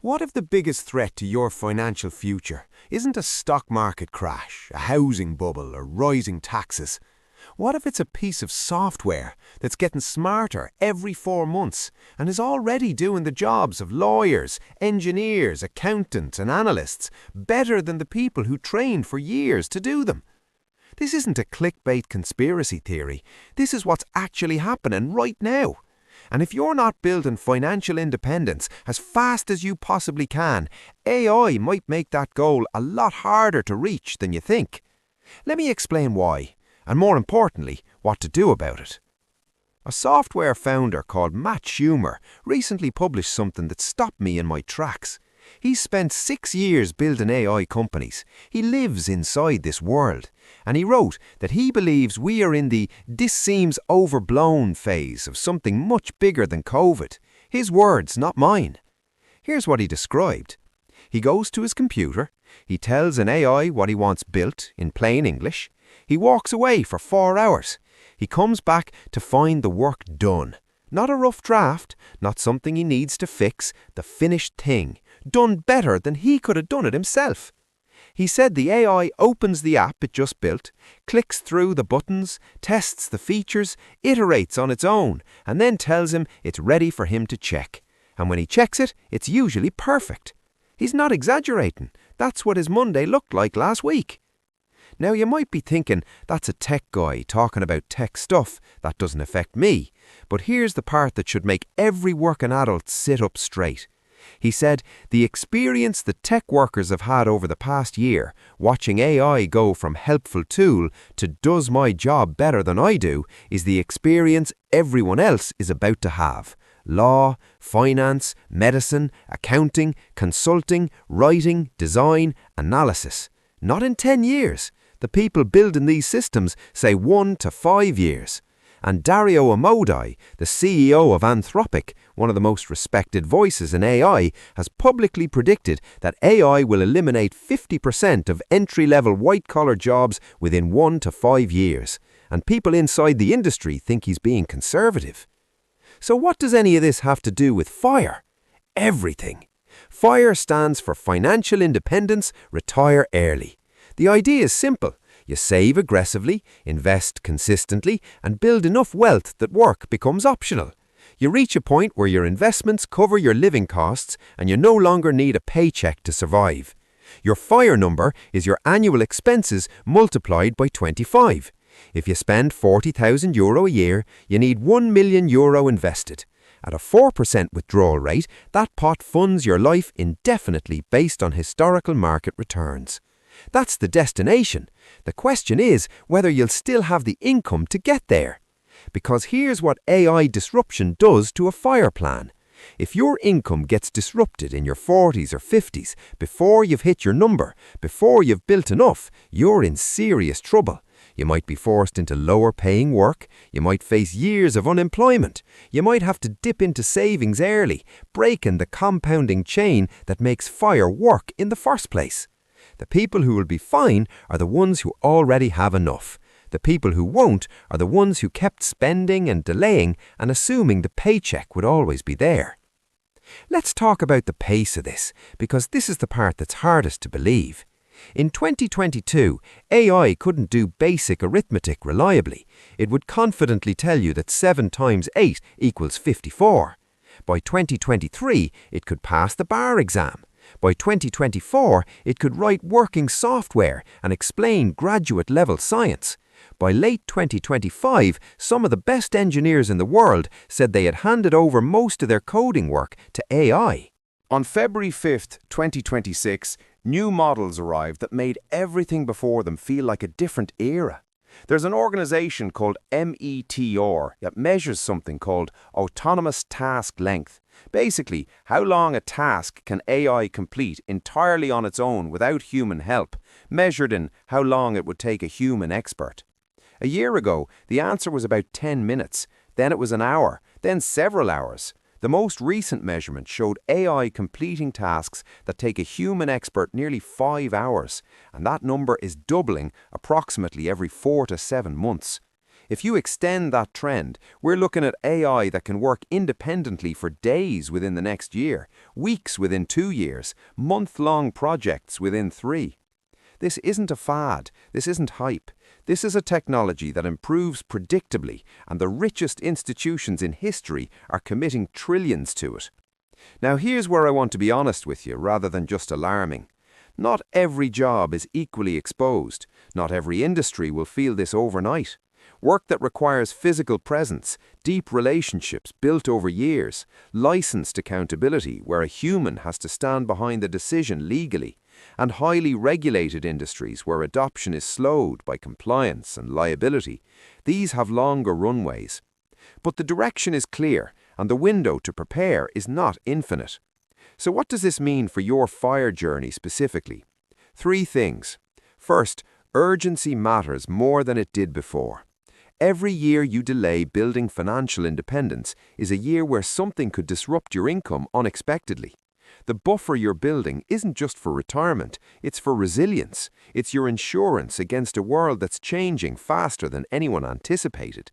What if the biggest threat to your financial future isn't a stock market crash, a housing bubble, or rising taxes? What if it's a piece of software that's getting smarter every 4 months and is already doing the jobs of lawyers, engineers, accountants, and analysts better than the people who trained for years to do them? This isn't a clickbait conspiracy theory. This is what's actually happening right now. And if you're not building financial independence as fast as you possibly can, AI might make that goal a lot harder to reach than you think. Let me explain why, and more importantly, what to do about it. A software founder called Matt Schumer recently published something that stopped me in my tracks. He's spent 6 years building AI companies. He lives inside this world. And he wrote that he believes we are in the "this seems overblown" phase of something much bigger than COVID. His words, not mine. Here's what he described. He goes to his computer. He tells an AI what he wants built in plain English. He walks away for 4 hours. He comes back to find the work done. Not a rough draft, not something he needs to fix, the finished thing, done better than he could have done it himself. He said the AI opens the app it just built, clicks through the buttons, tests the features, iterates on its own, and then tells him it's ready for him to check. And when he checks it, it's usually perfect. He's not exaggerating. That's what his Monday looked like last week. Now, you might be thinking, that's a tech guy talking about tech stuff. That doesn't affect me. But here's the part that should make every working adult sit up straight. He said, the experience the tech workers have had over the past year, watching AI go from helpful tool to does my job better than I do, is the experience everyone else is about to have. Law, finance, medicine, accounting, consulting, writing, design, analysis. Not in 10 years. The people building these systems say 1 to 5 years. And Dario Amodei, the CEO of Anthropic, one of the most respected voices in AI, has publicly predicted that AI will eliminate 50% of entry-level white-collar jobs within 1 to 5 years. And people inside the industry think he's being conservative. So what does any of this have to do with FIRE? Everything. FIRE stands for Financial Independence, Retire Early. The idea is simple. You save aggressively, invest consistently, and build enough wealth that work becomes optional. You reach a point where your investments cover your living costs and you no longer need a paycheck to survive. Your FIRE number is your annual expenses multiplied by 25. If you spend €40,000 a year, you need €1 million invested. At a 4% withdrawal rate, that pot funds your life indefinitely based on historical market returns. That's the destination. The question is whether you'll still have the income to get there. Because here's what AI disruption does to a FIRE plan. If your income gets disrupted in your 40s or 50s, before you've hit your number, before you've built enough, you're in serious trouble. You might be forced into lower paying work. You might face years of unemployment. You might have to dip into savings early, breaking the compounding chain that makes FIRE work in the first place. The people who will be fine are the ones who already have enough. The people who won't are the ones who kept spending and delaying and assuming the paycheck would always be there. Let's talk about the pace of this, because this is the part that's hardest to believe. In 2022, AI couldn't do basic arithmetic reliably. It would confidently tell you that 7 times 8 equals 54. By 2023, it could pass the bar exam. By 2024, it could write working software and explain graduate-level science. By late 2025, some of the best engineers in the world said they had handed over most of their coding work to AI. On February 5th, 2026, new models arrived that made everything before them feel like a different era. There's an organization called METR that measures something called autonomous task length. Basically, how long a task can AI complete entirely on its own without human help, measured in how long it would take a human expert. A year ago, the answer was about 10 minutes, then it was an hour, then several hours. The most recent measurement showed AI completing tasks that take a human expert nearly 5 hours, and that number is doubling approximately every 4 to 7 months. If you extend that trend, we're looking at AI that can work independently for days within the next year, weeks within 2 years, month-long projects within 3. This isn't a fad, this isn't hype. This is a technology that improves predictably, and the richest institutions in history are committing trillions to it. Now here's where I want to be honest with you rather than just alarming. Not every job is equally exposed. Not every industry will feel this overnight. Work that requires physical presence, deep relationships built over years, licensed accountability where a human has to stand behind the decision legally, and highly regulated industries where adoption is slowed by compliance and liability. These have longer runways. But the direction is clear, and the window to prepare is not infinite. So what does this mean for your FIRE journey specifically? 3 things. First, urgency matters more than it did before. Every year you delay building financial independence is a year where something could disrupt your income unexpectedly. The buffer you're building isn't just for retirement, it's for resilience. It's your insurance against a world that's changing faster than anyone anticipated.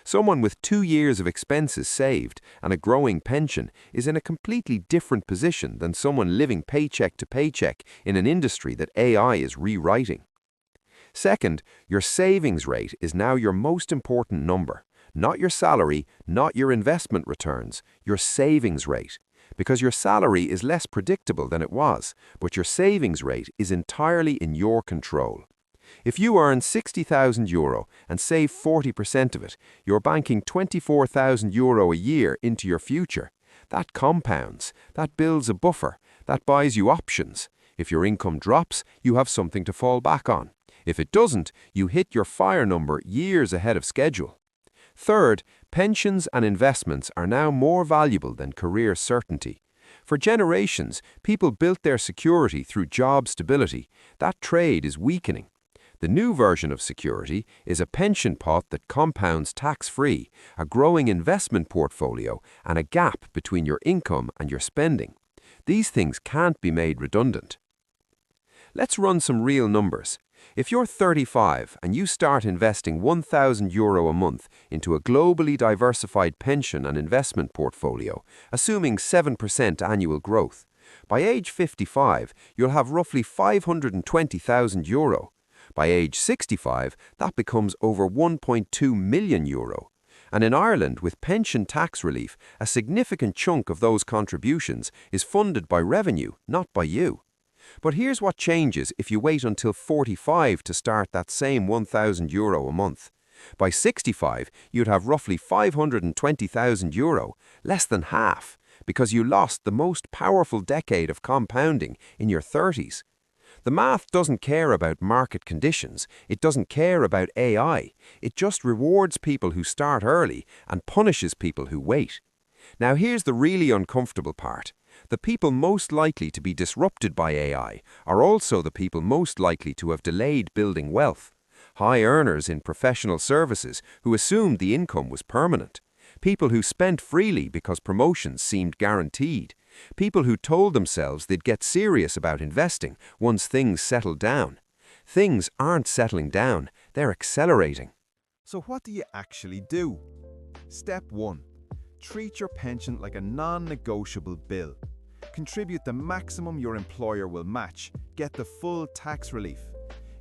Someone with 2 years of expenses saved and a growing pension is in a completely different position than someone living paycheck to paycheck in an industry that AI is rewriting. Second, your savings rate is now your most important number. Not your salary, not your investment returns, your savings rate. Because your salary is less predictable than it was, but your savings rate is entirely in your control. If you earn €60,000 and save 40% of it, you're banking €24,000 a year into your future. That compounds, that builds a buffer, that buys you options. If your income drops, you have something to fall back on. If it doesn't, you hit your FIRE number years ahead of schedule. Third, pensions and investments are now more valuable than career certainty. For generations, people built their security through job stability. That trade is weakening. The new version of security is a pension pot that compounds tax-free, a growing investment portfolio, and a gap between your income and your spending. These things can't be made redundant. Let's run some real numbers. If you're 35 and you start investing €1,000 a month into a globally diversified pension and investment portfolio, assuming 7% annual growth, by age 55, you'll have roughly €520,000. By age 65, that becomes over €1.2 million. And in Ireland, with pension tax relief, a significant chunk of those contributions is funded by revenue, not by you. But here's what changes if you wait until 45 to start that same €1,000 a month. By 65, you'd have roughly €520,000, less than half, because you lost the most powerful decade of compounding in your 30s. The math doesn't care about market conditions, it doesn't care about AI, it just rewards people who start early and punishes people who wait. Now here's the really uncomfortable part. The people most likely to be disrupted by AI are also the people most likely to have delayed building wealth. High earners in professional services who assumed the income was permanent. People who spent freely because promotions seemed guaranteed. People who told themselves they'd get serious about investing once things settled down. Things aren't settling down, they're accelerating. So what do you actually do? Step 1. Treat your pension like a non-negotiable bill. Contribute the maximum your employer will match. Get the full tax relief.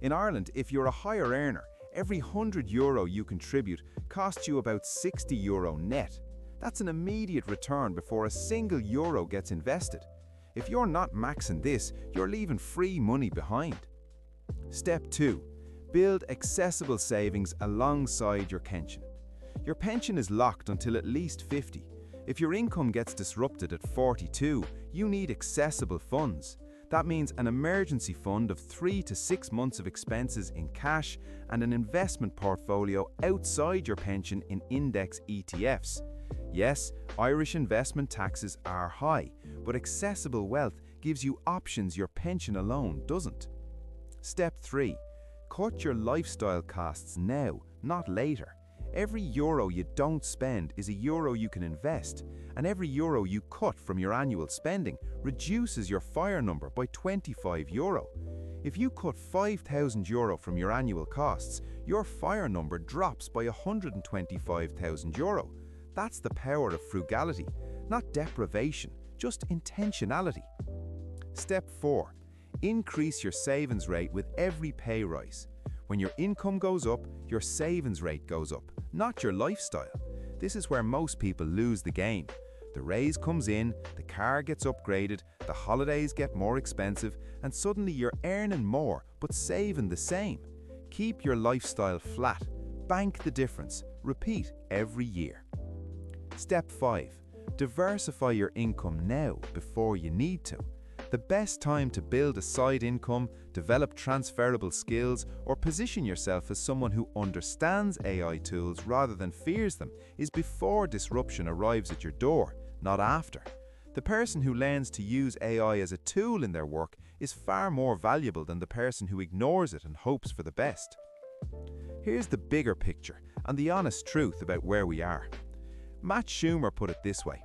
In Ireland, if you're a higher earner, every €100 you contribute costs you about €60 net. That's an immediate return before a single euro gets invested. If you're not maxing this, you're leaving free money behind. Step 2. Build accessible savings alongside your pension. Your pension is locked until at least 50. If your income gets disrupted at 42, you need accessible funds. That means an emergency fund of 3 to 6 months of expenses in cash and an investment portfolio outside your pension in index ETFs. Yes, Irish investment taxes are high, but accessible wealth gives you options your pension alone doesn't. Step 3. Cut your lifestyle costs now, not later. Every euro you don't spend is a euro you can invest, and every euro you cut from your annual spending reduces your FIRE number by €25. If you cut €5,000 from your annual costs, your fire number drops by €125,000. That's the power of frugality, not deprivation, just intentionality. Step 4. Increase your savings rate with every pay rise. When your income goes up, your savings rate goes up, not your lifestyle. This is where most people lose the game. The raise comes in, the car gets upgraded, the holidays get more expensive, and suddenly you're earning more but saving the same. Keep your lifestyle flat. Bank the difference. Repeat every year. Step 5. Diversify your income now before you need to. The best time to build a side income, develop transferable skills, or position yourself as someone who understands AI tools rather than fears them is before disruption arrives at your door, not after. The person who learns to use AI as a tool in their work is far more valuable than the person who ignores it and hopes for the best. Here's the bigger picture and the honest truth about where we are. Matt Schumer put it this way: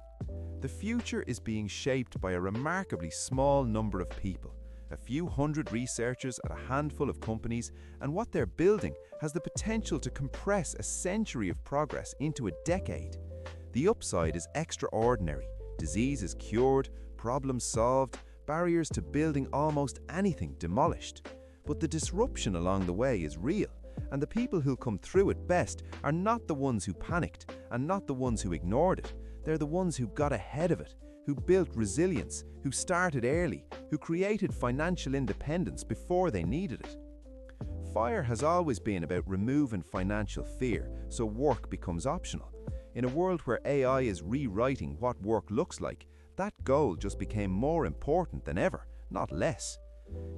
the future is being shaped by a remarkably small number of people, a few hundred researchers at a handful of companies, and what they're building has the potential to compress a century of progress into a decade. The upside is extraordinary. Diseases cured, problems solved, barriers to building almost anything demolished. But the disruption along the way is real, and the people who'll come through it best are not the ones who panicked and not the ones who ignored it. They're the ones who got ahead of it, who built resilience, who started early, who created financial independence before they needed it. FIRE has always been about removing financial fear so work becomes optional. In a world where AI is rewriting what work looks like, that goal just became more important than ever, not less.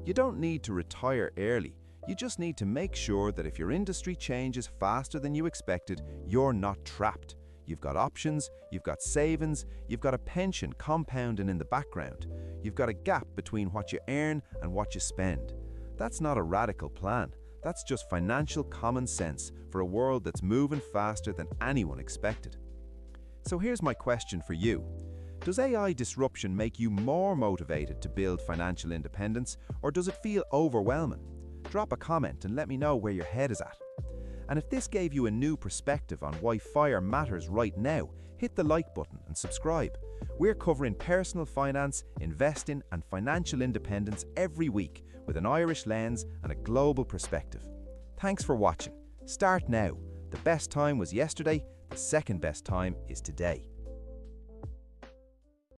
You don't need to retire early. You just need to make sure that if your industry changes faster than you expected, you're not trapped. You've got options, you've got savings, you've got a pension compounding in the background. You've got a gap between what you earn and what you spend. That's not a radical plan. That's just financial common sense for a world that's moving faster than anyone expected. So here's my question for you. Does AI disruption make you more motivated to build financial independence, or does it feel overwhelming? Drop a comment and let me know where your head is at. And if this gave you a new perspective on why FIRE matters right now, hit the like button and subscribe. We're covering personal finance, investing, and financial independence every week with an Irish lens and a global perspective. Thanks for watching. Start now. The best time was yesterday, the second best time is today.